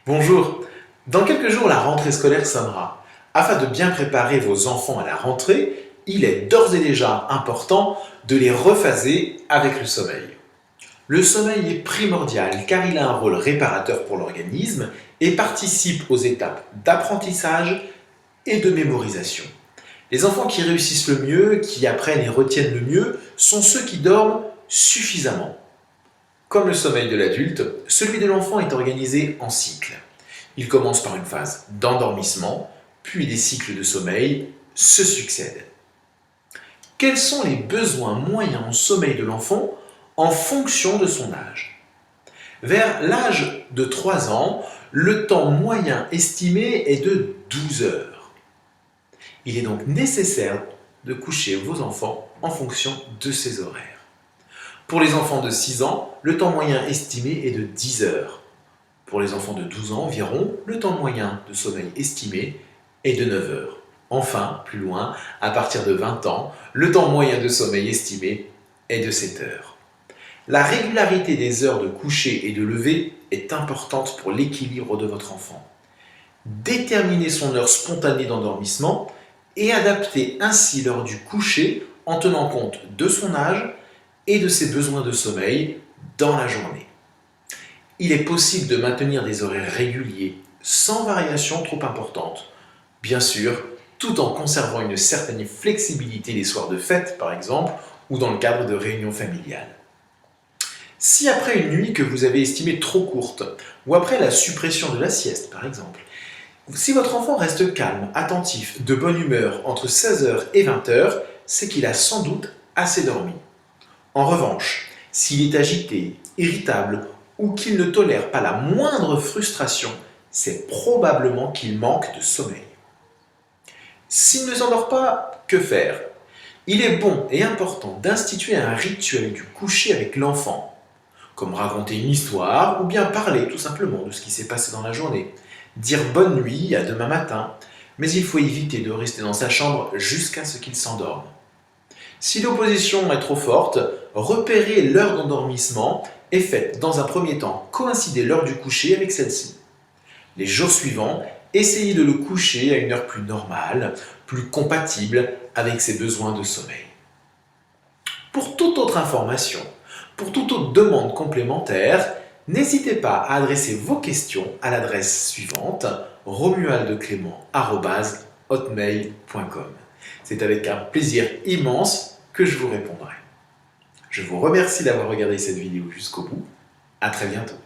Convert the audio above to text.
Bonjour, dans quelques jours la rentrée scolaire sonnera. Afin de bien préparer vos enfants à la rentrée, il est d'ores et déjà important de les rephaser avec le sommeil. Le sommeil est primordial car il a un rôle réparateur pour l'organisme et participe aux étapes d'apprentissage et de mémorisation. Les enfants qui réussissent le mieux, qui apprennent et retiennent le mieux, sont ceux qui dorment suffisamment. Comme le sommeil de l'adulte, celui de l'enfant est organisé en cycles. Il commence par une phase d'endormissement, puis des cycles de sommeil se succèdent. Quels sont les besoins moyens en sommeil de l'enfant en fonction de son âge? Vers l'âge de 3 ans, le temps moyen estimé est de 12 heures. Il est donc nécessaire de coucher vos enfants en fonction de ces horaires. Pour les enfants de 6 ans, le temps moyen estimé est de 10 heures. Pour les enfants de 12 ans environ, le temps moyen de sommeil estimé est de 9 heures. Enfin, plus loin, à partir de 20 ans, le temps moyen de sommeil estimé est de 7 heures. La régularité des heures de coucher et de lever est importante pour l'équilibre de votre enfant. Déterminez son heure spontanée d'endormissement et adaptez ainsi l'heure du coucher en tenant compte de son âge et de ses besoins de sommeil dans la journée. Il est possible de maintenir des horaires réguliers sans variation trop importante, bien sûr, tout en conservant une certaine flexibilité les soirs de fête par exemple, ou dans le cadre de réunions familiales. Si après une nuit que vous avez estimée trop courte, ou après la suppression de la sieste par exemple, si votre enfant reste calme, attentif, de bonne humeur entre 16 heures et 20 heures, c'est qu'il a sans doute assez dormi. En revanche, s'il est agité, irritable ou qu'il ne tolère pas la moindre frustration, c'est probablement qu'il manque de sommeil. S'il ne s'endort pas, que faire? Il est bon et important d'instituer un rituel du coucher avec l'enfant, comme raconter une histoire ou bien parler tout simplement de ce qui s'est passé dans la journée, dire bonne nuit à demain matin, mais il faut éviter de rester dans sa chambre jusqu'à ce qu'il s'endorme. Si l'opposition est trop forte, repérez l'heure d'endormissement et faites dans un premier temps coïncider l'heure du coucher avec celle-ci. Les jours suivants, essayez de le coucher à une heure plus normale, plus compatible avec ses besoins de sommeil. Pour toute autre information, pour toute autre demande complémentaire, n'hésitez pas à adresser vos questions à l'adresse suivante romualdeclément@hotmail.com. C'est avec un plaisir immense que je vous répondrai. Je vous remercie d'avoir regardé cette vidéo jusqu'au bout. À très bientôt.